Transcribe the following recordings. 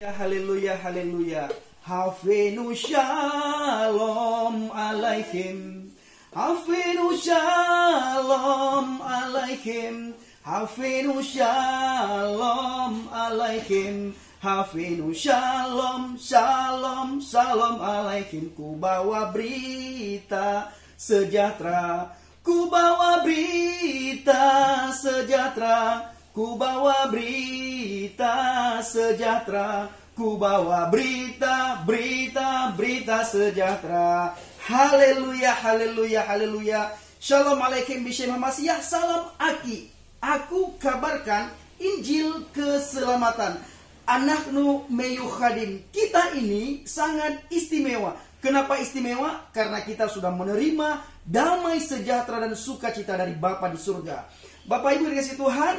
Haleluya, haleluya. Hafenu shalom alaihim. Hafenu shalom alaihim. Hafenu shalom alaihim. Hafenu shalom, shalom, shalom alaihim. Ku bawa berita sejahtera. Ku bawa berita sejahtera. Ku bawa berita sejahtera. Ku bawa berita, berita sejahtera. Haleluya, haleluya, haleluya. Shalom alaikum bishem Masiyah. Salam aki. Aku kabarkan Injil keselamatan. Anaknu meyuhadim. Kita ini sangat istimewa. Kenapa istimewa? Karena kita sudah menerima damai sejahtera dan sukacita dari Bapa di surga. Bapak Ibu dikasih Tuhan,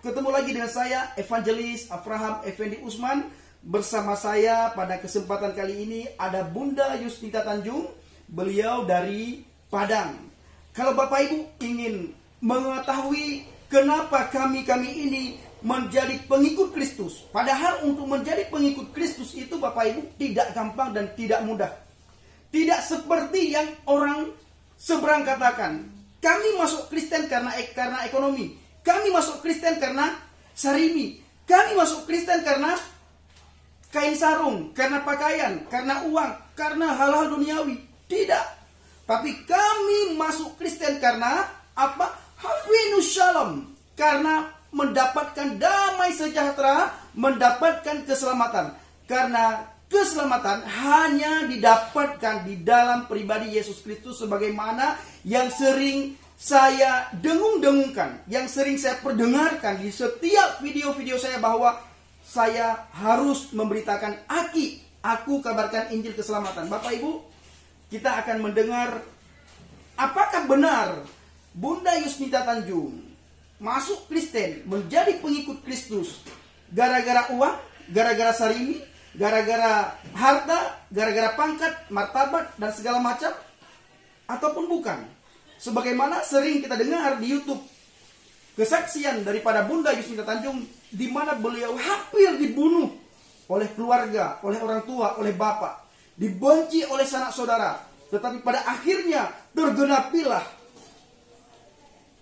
ketemu lagi dengan saya, Evangelis Abraham Effendi Usman. Bersama saya pada kesempatan kali ini ada Bunda Yusnita Tanjung. Beliau dari Padang. Kalau Bapak Ibu ingin mengetahui kenapa kami ini menjadi pengikut Kristus. Padahal untuk menjadi pengikut Kristus itu Bapak Ibu tidak gampang dan tidak mudah. Tidak seperti yang orang seberang katakan. Kami masuk Kristen karena ekonomi. Kami masuk Kristen karena sarimi. Kami masuk Kristen karena kain sarung, karena pakaian, karena uang, karena hal-hal duniawi. Tidak. Tapi kami masuk Kristen karena apa? Hafinu shalom. Karena mendapatkan damai sejahtera, mendapatkan keselamatan. Karena keselamatan hanya didapatkan di dalam pribadi Yesus Kristus, sebagaimana yang sering saya dengung-dengungkan, yang sering saya perdengarkan di setiap video-video saya, bahwa saya harus memberitakan aku kabarkan Injil keselamatan. Bapak Ibu, kita akan mendengar apakah benar Bunda Yusnita Tanjung masuk Kristen, menjadi pengikut Kristus gara-gara uang, gara-gara sarimi, gara-gara harta, gara-gara pangkat, martabat, dan segala macam, ataupun bukan. Sebagaimana sering kita dengar di YouTube kesaksian daripada Bunda Yusnita Tanjung, di mana beliau hampir dibunuh oleh keluarga, oleh orang tua, oleh bapak, dibenci oleh sanak saudara, tetapi pada akhirnya tergenapilah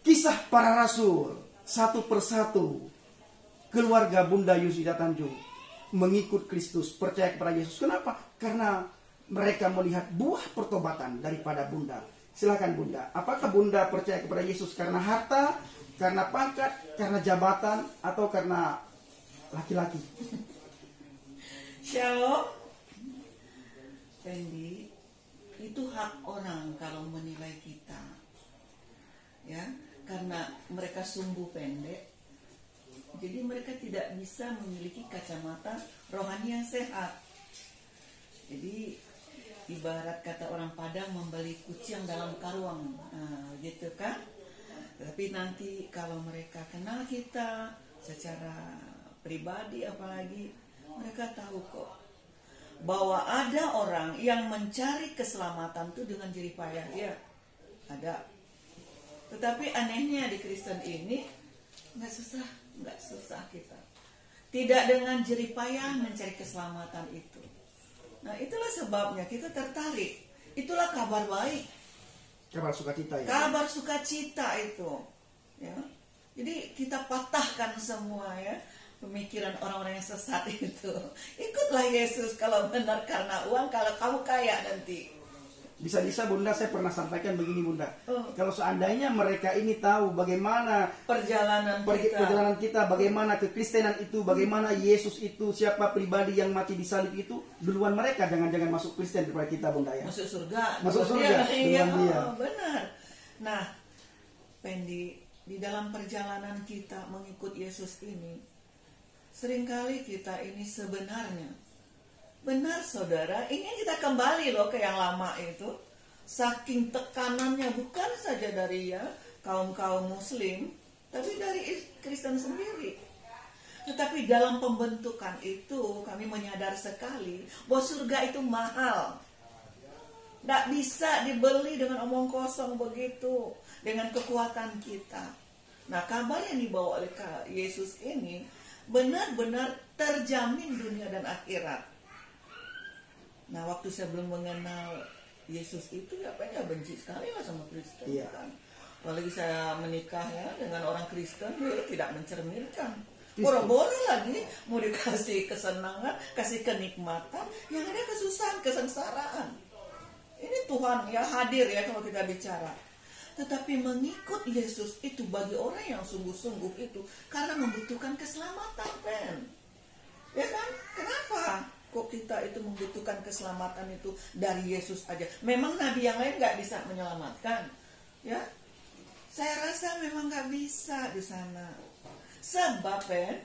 kisah para rasul. Satu persatu keluarga Bunda Yusnita Tanjung mengikut Kristus, percaya kepada Yesus. Kenapa? Karena mereka melihat buah pertobatan daripada Bunda. Silakan Bunda, apakah Bunda percaya kepada Yesus karena harta, karena pangkat, karena jabatan, atau karena laki-laki? Shalom. Fendi, itu hak orang kalau menilai kita. Ya, karena mereka sumbu pendek, jadi mereka tidak bisa memiliki kacamata rohani yang sehat. Jadi ibarat kata orang Padang membeli kucing dalam karung, gitu kan? Tapi nanti kalau mereka kenal kita secara pribadi, apalagi mereka tahu kok bahwa ada orang yang mencari keselamatan itu dengan jerih payah. Ya, ada. Tetapi anehnya di Kristen ini nggak susah kita. Tidak dengan jerih payah mencari keselamatan itu. Nah, itulah sebabnya kita tertarik. Itulah kabar baik. Kabar sukacita ya. Kabar sukacita itu. Ya. Jadi kita patahkan semua ya pemikiran orang-orang yang sesat itu. Ikutlah Yesus kalau benar karena uang, kalau kamu kaya nanti. Bisa-bisa Bunda, saya pernah sampaikan begini Bunda. Kalau seandainya mereka ini tahu bagaimana perjalanan kita, bagaimana kekristenan itu, bagaimana Yesus itu, siapa pribadi yang mati di salib itu, duluan mereka jangan-jangan masuk Kristen daripada kita Bunda ya. Masuk surga. Iya, dia. Benar. Nah, Fendi, di dalam perjalanan kita mengikut Yesus ini, seringkali kita ini sebenarnya, benar saudara, ingin kita kembali loh ke yang lama itu. Saking tekanannya bukan saja dari kaum-kaum muslim, tapi dari Kristen sendiri. Tetapi dalam pembentukan itu kami menyadar sekali bahwa surga itu mahal. Tidak bisa dibeli dengan omong kosong begitu, dengan kekuatan kita. Nah, kabar yang dibawa oleh Yesus ini benar-benar terjamin dunia dan akhirat. Nah, waktu saya belum mengenal Yesus itu, ya benci sekali lah sama Kristen. Iya. Kan? Apalagi saya menikah ya dengan orang Kristen, dia tidak mencerminkan. Kristen. Boro-boro lagi mau dikasih kesenangan, kasih kenikmatan, yang ada kesusahan, kesengsaraan. Ini Tuhan ya hadir ya kalau kita bicara. Tetapi mengikut Yesus itu bagi orang yang sungguh-sungguh itu karena membutuhkan keselamatan, Ben. Ya kan? Kenapa? Kok kita itu membutuhkan keselamatan itu dari Yesus aja? Memang nabi yang lain nggak bisa menyelamatkan, ya? Saya rasa memang nggak bisa di sana. Sebab, Ben,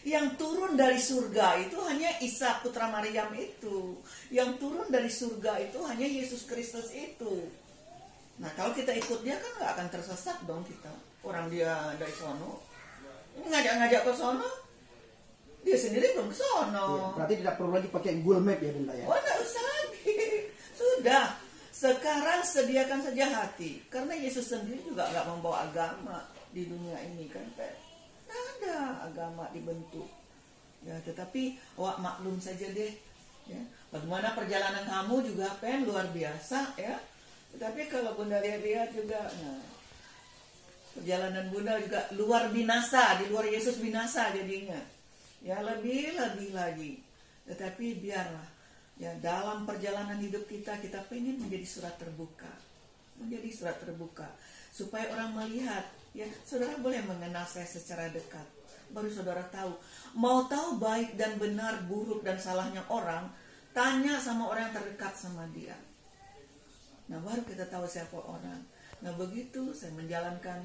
yang turun dari surga itu hanya Isa putra Maryam itu. Yang turun dari surga itu hanya Yesus Kristus itu. Nah, kalau kita ikut dia kan nggak akan tersesat dong kita. Orang dia dari sono, ini ngajak-ngajak ke sono, dia sendiri belum ke sono. Ya, berarti tidak perlu lagi pakai Google Map ya Bunda ya? Oh, nggak usah lagi. Sudah. Sekarang sediakan saja hati. Karena Yesus sendiri juga nggak membawa agama di dunia ini kan, Pak. Nggak ada agama dibentuk. Ya, tetapi awak maklum saja deh. Ya. Bagaimana perjalanan kamu juga, Pen, luar biasa ya. Tetapi kalau Bunda lihat-lihat juga, nah, perjalanan Bunda juga luar binasa, di luar Yesus binasa jadinya. Ya lebih lagi. Tetapi biarlah, ya dalam perjalanan hidup kita pengen menjadi surat terbuka. Menjadi surat terbuka. Supaya orang melihat, ya saudara boleh mengenal saya secara dekat. Baru saudara tahu. Mau tahu baik dan benar, buruk dan salahnya orang, tanya sama orang yang terdekat sama dia. Nah baru kita tahu siapa orang. Nah begitu saya menjalankan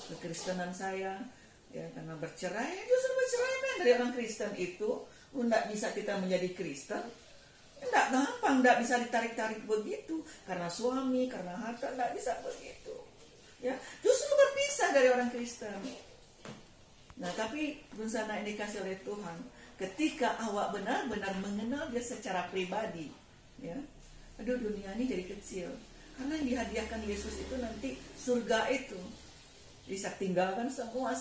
kekristenan saya, ya karena bercerai, justru bercerai kan dari orang Kristen itu, tidak bisa kita menjadi Kristen, tidak gampang, tidak bisa ditarik-tarik begitu, karena suami, karena harta, tidak bisa begitu. Ya justru berpisah dari orang Kristen. Nah tapi bersama yang dikasih oleh Tuhan, ketika awak benar-benar mengenal dia secara pribadi, ya. Aduh dunia ini jadi kecil. Karena yang dihadiahkan Yesus itu nanti surga itu. Bisa tinggalkan semua.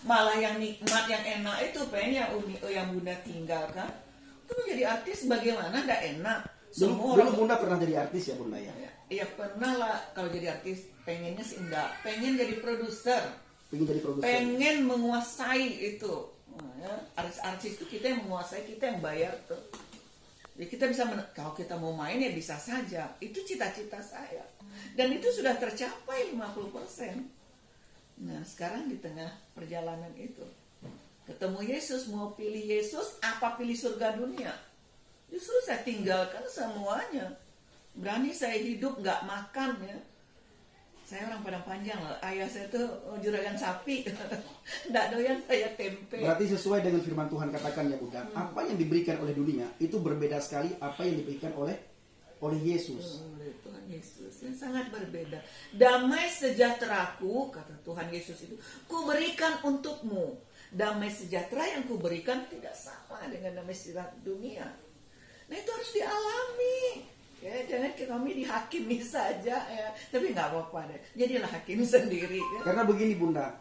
Malah yang nikmat, yang enak itu yang Bunda tinggalkan. Itu menjadi artis bagaimana gak enak. Dulu Bunda pernah jadi artis ya Bunda ya? Iya pernah lah. Kalau jadi artis pengennya sih enggak. Pengen jadi produser. Pengen menguasai itu. Nah, ya. Artis itu kita yang menguasai, kita yang bayar tuh. Ya kita bisa kalau kita mau main ya bisa saja. Itu cita-cita saya. Dan itu sudah tercapai 50%. Nah sekarang di tengah perjalanan itu ketemu Yesus, mau pilih Yesus apa pilih surga dunia? Justru saya tinggalkan semuanya. Berani saya hidup gak makan ya. Saya orang Padang Panjang loh. Ayah saya tuh juragan sapi. Nggak doyan saya tempe. Berarti sesuai dengan firman Tuhan katakan ya Bunda, apa yang diberikan oleh dunia itu berbeda sekali apa yang diberikan oleh Yesus. Oleh Tuhan Yesus yang sangat berbeda. Damai sejahteraku, kata Tuhan Yesus itu, ku berikan untukmu. Damai sejahtera yang ku berikan tidak sama dengan damai sejahtera dunia. Nah itu harus dialami. Ya, jangan kami dihakimi saja ya, tapi nggak apa-apa deh. Jadilah hakim sendiri. Ya. Karena begini Bunda,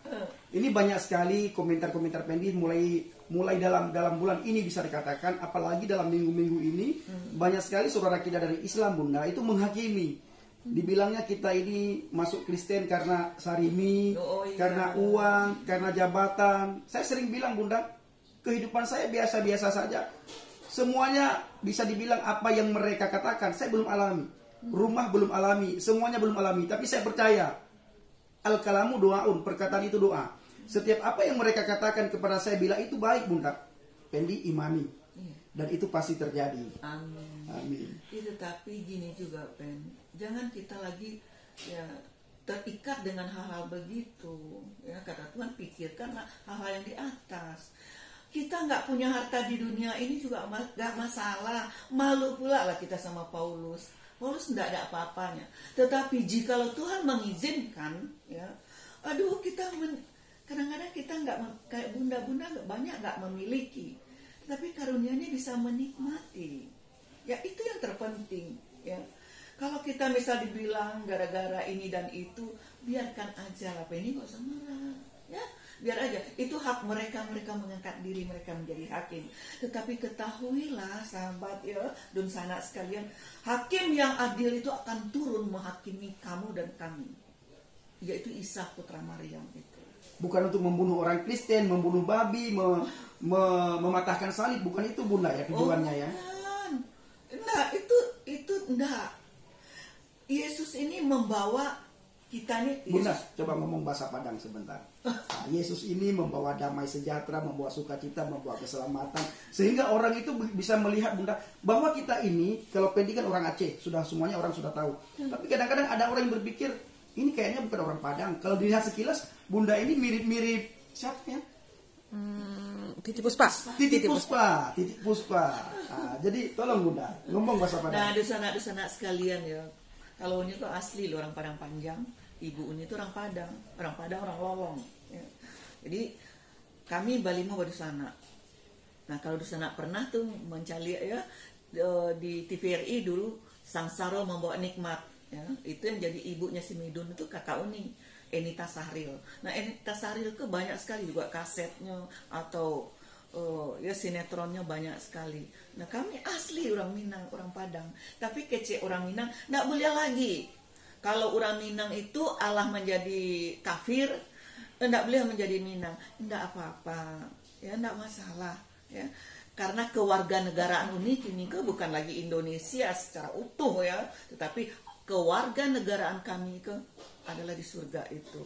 ini banyak sekali komentar-komentar pendek mulai dalam bulan ini bisa dikatakan, apalagi dalam minggu-minggu ini banyak sekali saudara kita dari Islam Bunda itu menghakimi. Dibilangnya kita ini masuk Kristen karena sarimi, karena uang, karena jabatan. Saya sering bilang Bunda, kehidupan saya biasa-biasa saja. Semuanya bisa dibilang apa yang mereka katakan, saya belum alami. Rumah belum alami, semuanya belum alami. Tapi saya percaya, al-kalamu doaun, perkataan itu doa. Setiap apa yang mereka katakan kepada saya, bila itu baik Bunda, Pendi imani. Dan itu pasti terjadi. Amin. Tetapi gini juga Pen, jangan kita lagi ya terikat dengan hal-hal begitu. Ya kata Tuhan, pikirkan hal-hal yang di atas. Kita nggak punya harta di dunia ini juga nggak masalah. Malu pula lah kita sama Paulus. Paulus nggak ada apa-apanya. Tetapi jikalau Tuhan mengizinkan, ya, aduh kadang-kadang kita nggak kayak bunda-bunda banyak nggak memiliki. Tetapi karunia-Nya bisa menikmati. Ya itu yang terpenting. Ya. Kalau kita misal dibilang gara-gara ini dan itu, biarkan aja lah. Ini nggak usah marah. Ya. biar aja, itu hak mereka, mereka mengangkat diri mereka menjadi hakim. Tetapi ketahuilah sahabat ya, dan sanak sekalian, hakim yang adil itu akan turun menghakimi kamu dan kami, yaitu Isa putra Maryam itu. Bukan untuk membunuh orang Kristen, membunuh babi, mematahkan salib, bukan itu Bunda ya tujuannya ya. Enggak, itu enggak. Yesus ini membawa kita nih. Bunda, coba ngomong bahasa Padang sebentar. Nah, Yesus ini membawa damai sejahtera, membawa sukacita, membawa keselamatan, sehingga orang itu bisa melihat Bunda bahwa kita ini, kalau Pendi kan orang Aceh, sudah semuanya orang sudah tahu. Tapi kadang-kadang ada orang yang berpikir ini kayaknya bukan orang Padang. Kalau dilihat sekilas, Bunda ini mirip-mirip siapa ya? Titi Puspa. Titi Puspa. Nah, jadi tolong Bunda ngomong bahasa Padang. Nah, dosa-dosa sekalian ya. Kalau Uni itu asli loh, orang Padang Panjang. Ibu Uni itu orang Padang, orang Lolong. Ya. Jadi kami Balimo Badusana. Nah kalau Dusana pernah tuh mencari ya di TVRI dulu Sangsaro Membawa Nikmat. Ya. Itu yang jadi ibunya si Midun itu kakak Uni, Enita Sahril. Nah Enita Sahril itu banyak sekali juga kasetnya atau ya sinetronnya banyak sekali. Nah kami asli orang Minang, orang Padang. Tapi kece orang Minang nggak boleh lagi. Kalau orang Minang itu Allah menjadi kafir, nggak boleh menjadi Minang. Nggak apa-apa, ya nggak masalah. Ya karena kewarganegaraan Uni kini bukan lagi Indonesia secara utuh ya, tetapi kewarganegaraan kami adalah di surga itu.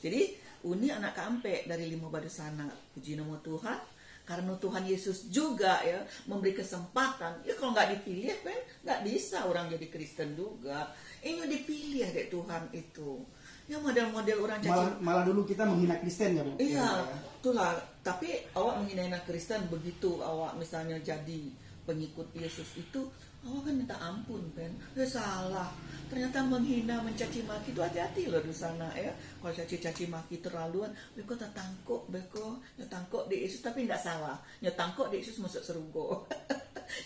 Jadi Uni anak kampe dari Limo Badusana. Puji nama Tuhan. Karena Tuhan Yesus juga ya memberi kesempatan. Ya kalau nggak dipilih kan nggak bisa orang jadi Kristen juga. Ini dipilih deh Tuhan itu. Ya model-model orang caci. Malah dulu kita menghina Kristen ya Bu. Iya, itulah. Tapi awak menghina Kristen begitu awak misalnya jadi pengikut Yesus itu, awak kan minta ampun kan. Ya salah. Ternyata menghina, mencaci maki itu hati-hati loh di sana ya. Kalau caci maki terlaluan, beko tatangkok, beko nyetangkok di Yesus tapi tidak salah. Nyetangkok di Yesus masuk surga.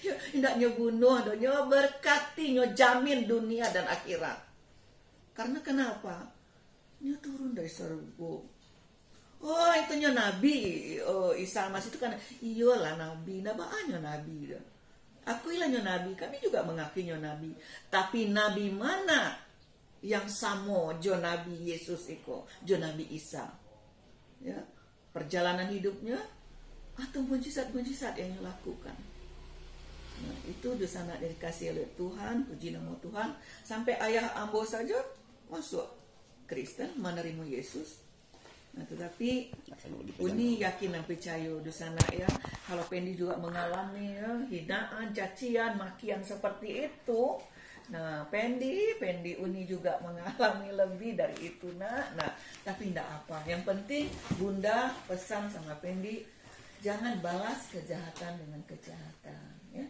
Ya, tidak nyebunuh, nyo berkati, nyo jamin dunia dan akhirat. Karena kenapa? Nyo turun dari surga. Oh itu nyo nabi, Isa Mas itu kan iyalah nabi, nabaannya nabi dah. Aku ilahnya nabi, kami juga mengakuinya nabi. Tapi nabi mana yang samo jo nabi Yesus iko, jo nabi Isa? Ya, perjalanan hidupnya atau mujizat-mujizat yang dilakukan. Nah, itu dosa anak dikasih oleh Tuhan, puji nama Tuhan. Sampai ayah ambo saja masuk Kristen, menerima Yesus. Nah, tetapi Uni yakin dan percaya di sana ya. Kalau Pendi juga mengalami ya, hinaan, cacian, makian seperti itu. Nah, Pendi Uni juga mengalami lebih dari itu nak. Nah, tapi tidak apa. Yang penting Bunda pesan sama Pendi, jangan balas kejahatan dengan kejahatan. Ya.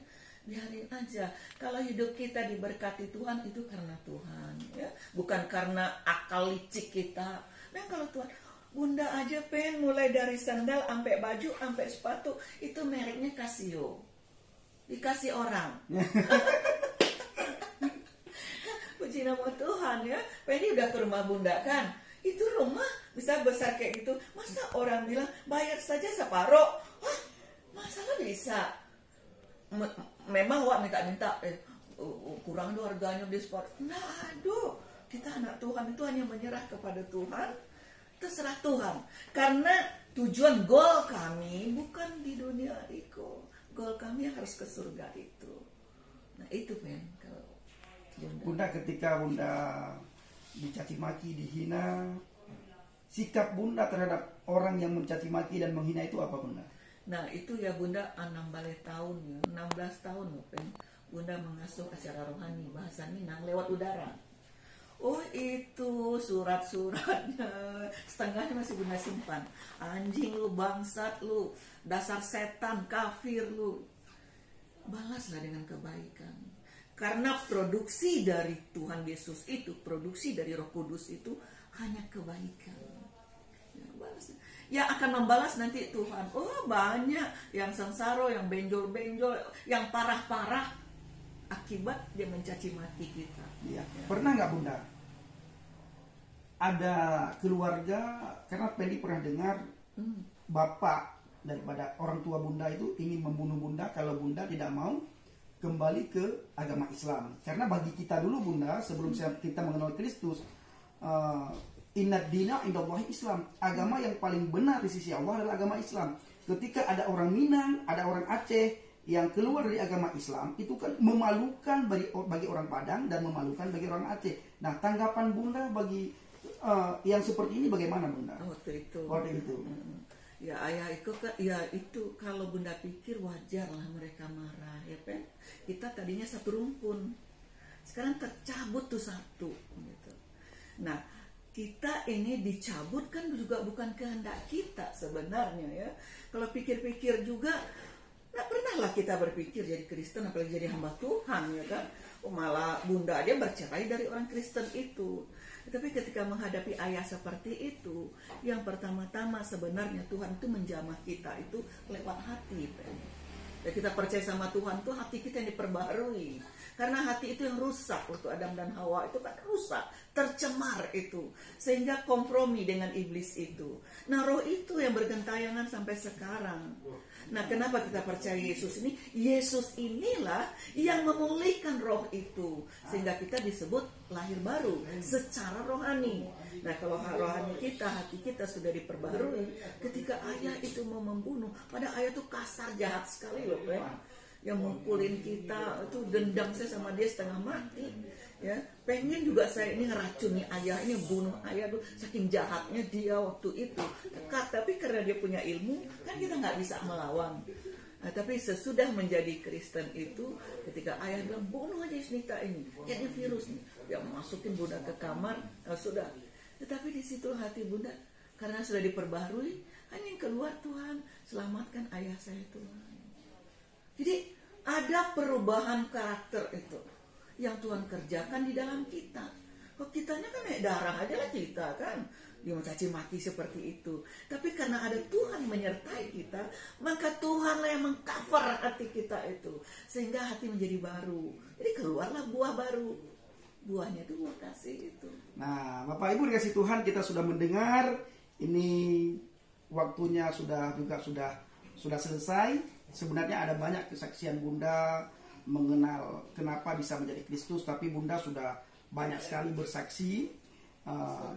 Biarin aja. Kalau hidup kita diberkati Tuhan itu karena Tuhan. Ya. Bukan karena akal licik kita. Nah, kalau Tuhan Bunda aja mulai dari sandal sampai baju sampai sepatu itu mereknya Casio, dikasih orang. Puji nama Tuhan ya. Penny udah ke rumah Bunda kan, itu rumah bisa besar kayak gitu, masa orang bilang bayar saja separuh? Hah, masalah bisa. Memang wak minta kurang tuh harganya di sport. Nah aduh, kita anak Tuhan itu hanya menyerah kepada Tuhan. Terserah Tuhan. Karena tujuan goal kami bukan di dunia itu. Goal kami harus ke surga itu. Nah itu men. Kalau Bunda ketika Bunda dicaci maki, dihina, sikap Bunda terhadap orang yang mencaci maki dan menghina itu apa Bunda? Nah itu ya Bunda 16 tahun ya. 16 tahun men. Bunda mengasuh acara rohani bahasa Minang lewat udara. Oh itu surat-suratnya setengahnya masih Bunda simpan. Anjing lu, bangsat lu, dasar setan, kafir lu. Balaslah dengan kebaikan. Karena produksi dari Tuhan Yesus itu, produksi dari Roh Kudus itu hanya kebaikan. Ya, balaslah. Ya akan membalas nanti Tuhan. Oh banyak yang sengsara, yang benjol-benjol, yang parah-parah. Akibat dia mencaci maki kita. Iya. Pernah nggak Bunda ada keluarga, karena Pendi pernah dengar bapak daripada orang tua bunda itu ingin membunuh bunda kalau bunda tidak mau kembali ke agama Islam. Karena bagi kita dulu bunda, sebelum kita mengenal Kristus, inna dina indallahi Islam, agama yang paling benar di sisi Allah adalah agama Islam. Ketika ada orang Minang, ada orang Aceh yang keluar dari agama Islam, itu kan memalukan bagi orang Padang dan memalukan bagi orang Aceh. Nah, tanggapan bunda bagi yang seperti ini bagaimana bunda? Waktu itu. Ya ayah itu kan, ya itu kalau bunda pikir wajar lah mereka marah, ya kan? Kita tadinya satu rumpun, sekarang tercabut tuh satu, gitu. Nah, kita ini dicabut kan juga bukan kehendak kita sebenarnya ya. Kalau pikir-pikir juga, nggak pernah lah kita berpikir jadi Kristen, apalagi jadi hamba Tuhan, ya kan? Malah bunda dia bercerai dari orang Kristen itu. Tapi ketika menghadapi ayah seperti itu, yang pertama-tama sebenarnya Tuhan itu menjamah kita itu lewat hati. Dan kita percaya sama Tuhan tuh hati kita yang diperbaharui. Karena hati itu yang rusak waktu Adam dan Hawa itu kan rusak, tercemar itu. Sehingga kompromi dengan iblis itu. Nah, roh itu yang bergentayangan sampai sekarang. Nah, kenapa kita percaya Yesus ini? Yesus inilah yang memulihkan roh itu. Sehingga kita disebut lahir baru secara rohani. Nah, kalau rohani kita, hati kita sudah diperbarui. Ketika ayah itu mau membunuh, pada ayah itu kasar, jahat sekali loh, yang mukulin kita, itu dendam saya sama dia setengah mati. Ya, pengen juga saya ini ngeracuni ayah, ini bunuh ayah tuh, saking jahatnya dia waktu itu. Tapi karena dia punya ilmu, kan kita nggak bisa melawan. Nah, tapi sesudah menjadi Kristen itu, ketika ayah bilang bunuh aja Isnita ini, kayaknya virus nih, dia masukin bunda ke kamar, sudah. Tetapi di situ hati bunda, karena sudah diperbaharui, hanya yang keluar Tuhan, selamatkan ayah saya Tuhan. Jadi ada perubahan karakter itu yang Tuhan kerjakan di dalam kita. Kok kitanya kan kayak darah aja lah kita kan, dia mencaci maki seperti itu. Tapi karena ada Tuhan menyertai kita, maka Tuhanlah yang mengcover hati kita itu, sehingga hati menjadi baru. Jadi keluarlah buah baru. Buahnya itu buah kasih itu. Nah, Bapak Ibu dikasih Tuhan, kita sudah mendengar. Ini waktunya sudah selesai. Sebenarnya ada banyak kesaksian bunda mengenal kenapa bisa menjadi Kristus, tapi bunda sudah banyak sekali bersaksi,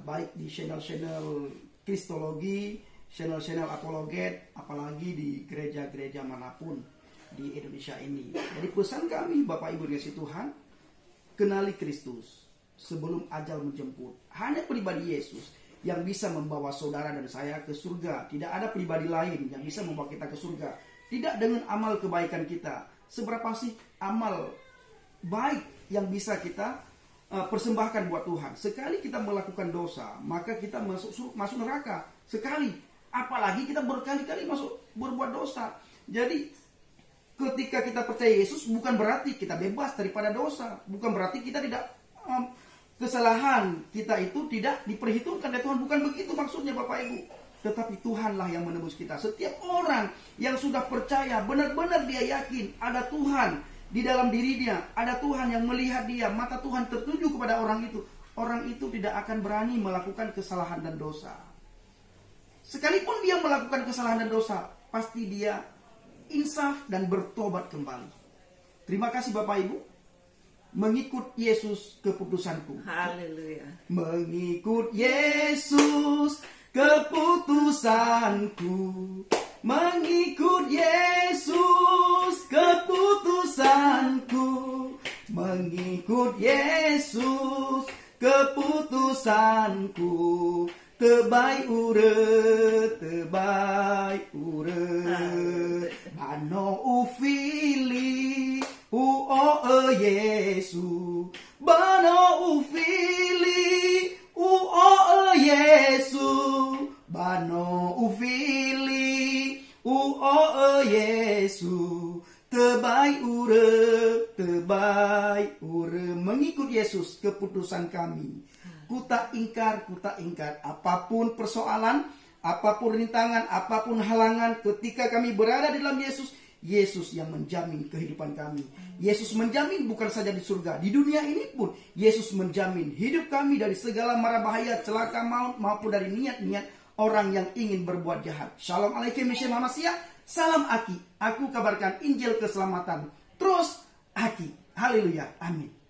baik di channel-channel Kristologi, channel-channel apologet, apalagi di gereja-gereja manapun di Indonesia ini. Jadi pesan kami Bapak Ibu dikasih Tuhan, kenali Kristus sebelum ajal menjemput. Hanya pribadi Yesus yang bisa membawa saudara dan saya ke surga. Tidak ada pribadi lain yang bisa membawa kita ke surga. Tidak dengan amal kebaikan kita. Seberapa sih amal baik yang bisa kita persembahkan buat Tuhan. Sekali kita melakukan dosa, maka kita masuk neraka. Sekali. Apalagi kita berkali-kali berbuat dosa. Jadi ketika kita percaya Yesus, bukan berarti kita bebas daripada dosa. Bukan berarti kita tidak kesalahan kita itu tidak diperhitungkan oleh Tuhan. Bukan begitu maksudnya Bapak Ibu. Tetapi Tuhanlah yang menebus kita. Setiap orang yang sudah percaya, benar-benar dia yakin ada Tuhan di dalam dirinya, ada Tuhan yang melihat dia, mata Tuhan tertuju kepada orang itu. Orang itu tidak akan berani melakukan kesalahan dan dosa. Sekalipun dia melakukan kesalahan dan dosa, pasti dia insaf dan bertobat kembali. Terima kasih Bapak Ibu. Mengikut Yesus keputusanku. Haleluya. Mengikut Yesus keputusanku, mengikut Yesus keputusanku, mengikut Yesus keputusanku, tebai ure, bano ufili, Yesu, bano ufili, Yesu, bano ufili, Yesu, tebai ure, mengikut Yesus keputusan kami. Kuta ingkar, apapun persoalan, apapun rintangan, apapun halangan, ketika kami berada di dalam Yesus, Yesus yang menjamin kehidupan kami. Yesus menjamin bukan saja di surga, di dunia ini pun Yesus menjamin hidup kami dari segala mara bahaya, celaka maut, maupun dari niat-niat orang yang ingin berbuat jahat. Shalom alaikum Yeshua Mashiach. Salam Aki. Aku kabarkan Injil keselamatan. Terus Aki. Haleluya. Amin.